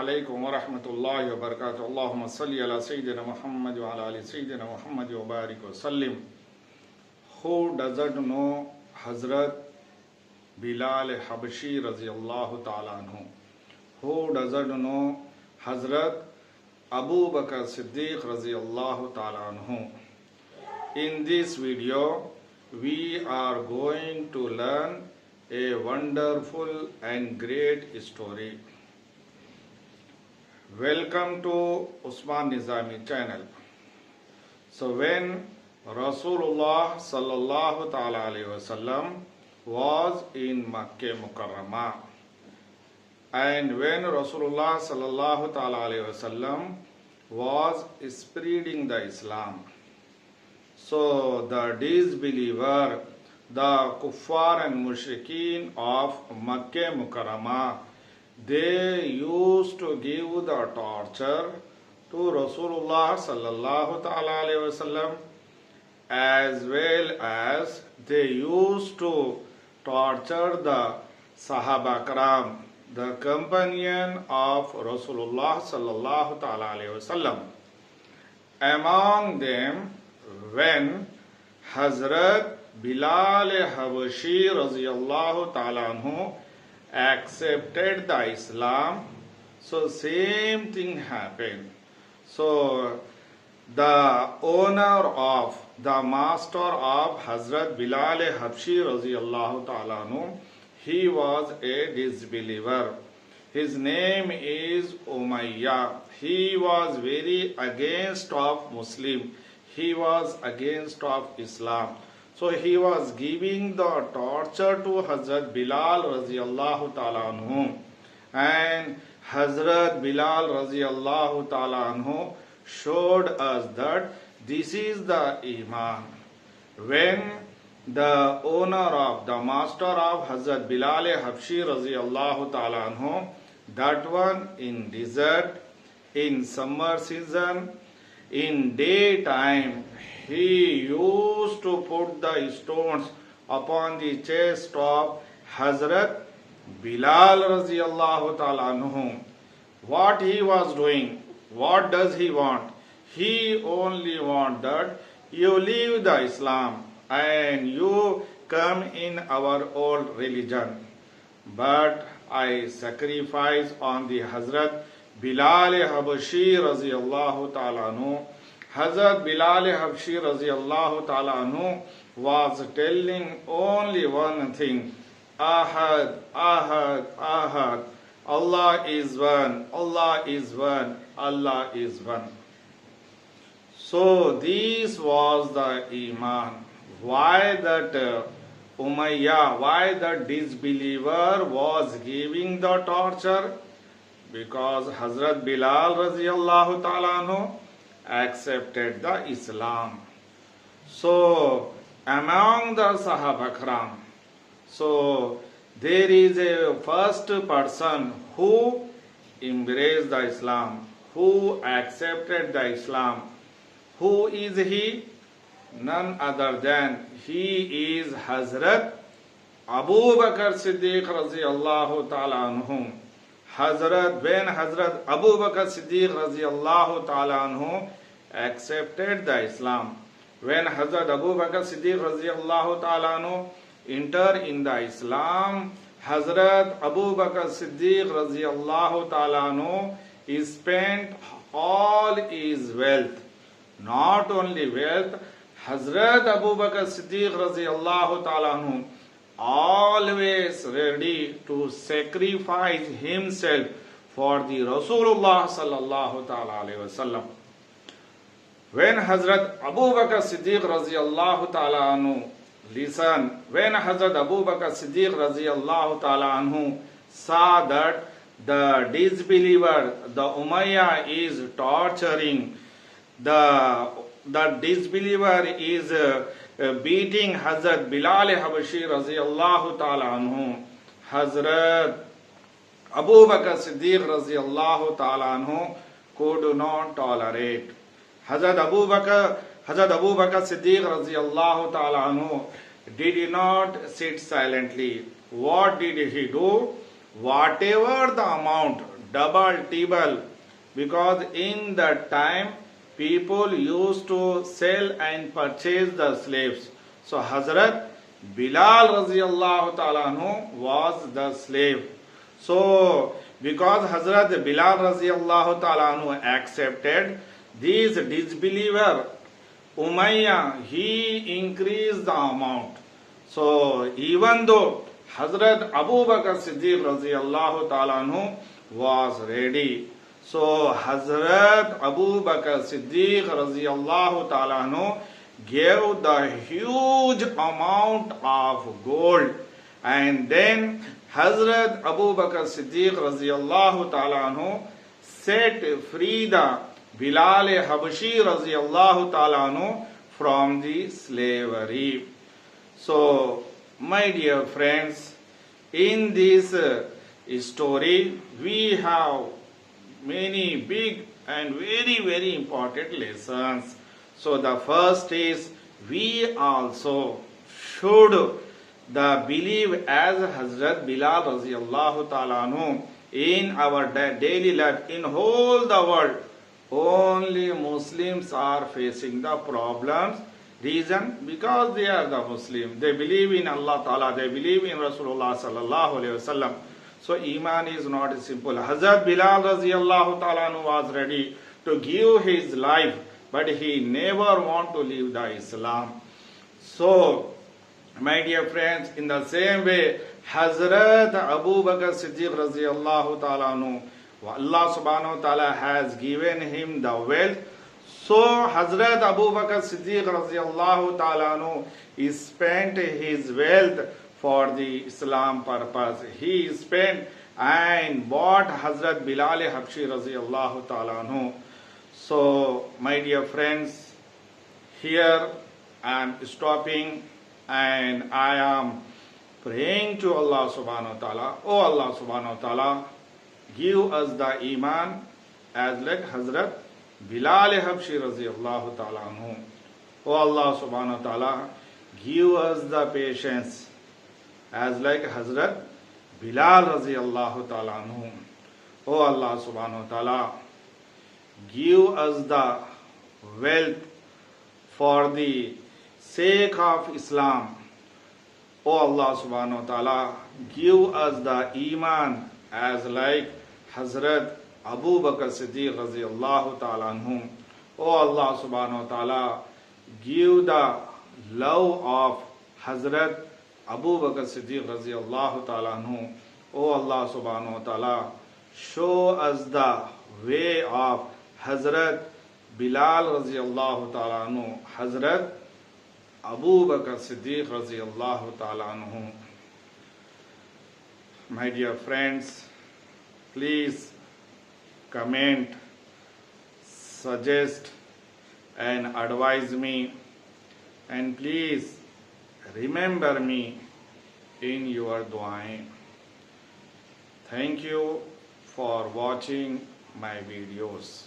alaikum wa rahmatullahi wa barakatuh. Allahumma salli ala Sayyidina Muhammad wa ala ali Sayyidina Muhammad wa barik wa sallim. Who doesn't know Hazrat Bilal Habashi radiyallahu ta'ala anhu? Who doesn't know Hazrat Abu Bakr Siddiq radiyallahu ta'ala anhu? In this video, we are going to learn a wonderful and great story. Welcome to Usman Nizami channel. So when Rasulullah sallallahu ta'ala alayhi wasallam was in Makkah Mukarramah, and when Rasulullah sallallahu ta'ala alayhi wasallam was spreading the Islam, so the disbeliever, the kuffar and mushrikeen of Makkah Mukarramah, they used to give the torture to Rasulullah sallallahu ta'ala alayhi wasallam, as well as they used to torture the Sahaba Karam, the companion of Rasulullah sallallahu ta'ala alayhi wasallam. Among them, when Hazrat Bilal Habashi radiyallahu ta'ala anhu accepted the Islam, so same thing happened. So the owner of, the master of Hazrat Bilal Habashi radiyallahu ta'ala anhu, he was a disbeliever. His name is Umayyah. He was very against of Muslim. He was against of Islam. So he was giving the torture to Hazrat Bilal radiyallahu ta'ala anhu. And Hazrat Bilal radiyallahu ta'ala anhu showed us that this is the Iman. When the owner of, the master of Hazrat Bilal Habashi radiyallahu ta'ala anhu, that one in desert, in summer season, in daytime, he used to put the stones upon the chest of Hazrat Bilal radiyallahu ta'ala anhu. What he was doing? What does he want? He only want that you leave the Islam and you come in our old religion. But I sacrifice on the Hazrat Bilal Habashi radiyallahu ta'ala anhu. Hazrat Bilal Habashi radiyallahu ta'ala anhu was telling only one thing: Ahad, Ahad, Ahad. Allah is one, Allah is one, Allah is one. So this was the Iman. Why that Umayyah, why the disbeliever was giving the torture? Because Hazrat Bilal radiyallahu ta'ala anhu accepted the Islam. So among the Sahaba Karam, so there is a first person who embraced the Islam, who accepted the Islam. Who is he? None other than he is Hazrat Abu Bakr Siddiq radiyallahu ta'ala anhu. When Hazrat Abu Bakr Siddiq radiyallahu ta'ala anhu accepted the Islam, when Hazrat Abu Bakr Siddiq radiyallahu ta'ala anhu entered in the Islam, Hazrat Abu Bakr Siddiq radiyallahu ta'ala anhu spent all his wealth. Not only wealth, Hazrat Abu Bakr Siddiq radiyallahu ta'ala anhu always ready to sacrifice himself for the Rasulullah sallallahu ta'ala alayhi wasallam. When Hazrat Abu Bakr Siddiq radiyallahu ta'ala anhu, listen, when Hazrat Abu Bakr Siddiq radiyallahu ta'ala anhu saw that the disbeliever, the Umayyah is torturing, the disbeliever is beating Hazrat Bilal Habashi radiyallahu ta'ala anhu, Hazrat Abu Bakr Siddiq radiyallahu ta'ala anhu could not tolerate. Hazrat Abu Bakr Siddiq radiyallahu ta'ala anhu did not sit silently. What did he do? Whatever the amount double, triple, because in that time people used to sell and purchase the slaves. So Hazrat Bilal radiyallahu ta'ala anhu was the slave. So because Hazrat Bilal radiyallahu ta'ala anhu accepted, these disbeliever Umayyah, he increased the amount. So even though Hazrat Abu Bakr Siddiq radiyallahu ta'ala anhu was ready, so Hazrat Abu Bakr Siddiq radiyallahu ta'ala anhu gave the huge amount of gold, and then Hazrat Abu Bakr Siddiq radiyallahu ta'ala anhu set free the Bilal Habashi radiyallahu ta'ala anhu from the slavery. So, my dear friends, in this story, we have many big and very, very important lessons. So, the first is we also should believe as Hazrat Bilal radiyallahu ta'ala anhu in our daily life, in whole the world. Only Muslims are facing the problems. Reason? Because they are the Muslim. They believe in Allah Ta'ala. They believe in Rasulullah Sallallahu Alaihi Wasallam. So Iman is not simple. Hazrat Bilal radiyallahu ta'ala was ready to give his life, but he never want to leave the Islam. So, my dear friends, in the same way, Hazrat Abu Bakr Siddiq radiyallahu ta'ala, Allah subhanahu wa ta'ala has given him the wealth. So Hazrat Abu Bakr Siddiq radiyallahu ta'ala spent his wealth for the Islam purpose. He spent and bought Hazrat Bilal Habshi radiyallahu ta'ala. So my dear friends, here I am stopping and I am praying to Allah subhanahu wa ta'ala. Oh Allah subhanahu wa ta'ala, give us the Iman as like Hazrat Bilal Habshi radiyallahu ta'ala anhu. Oh Allah subhanahu wa ta'ala, give us the patience as like Hazrat Bilal radiyallahu ta'ala anhu. Oh Allah subhanahu wa ta'ala, give us the wealth for the sake of Islam. Oh Allah subhanahu wa ta'ala, give us the Iman as like Hazrat Abu Bakr Siddiq radiyallahu ta'ala anhum. Oh Allah subhanahu wa ta'ala, give the love of Hazrat Abu Bakr Siddiq radiyallahu ta'ala anhu. Oh Allah subhanahu wa ta'ala, show us the way of Hazrat Bilal radiyallahu ta'ala anhu, Hazrat Abu Bakr Siddiq radiyallahu ta'ala anhu. My dear friends, please comment, suggest and advise me, and please remember me in your du'ain. Thank you for watching my videos.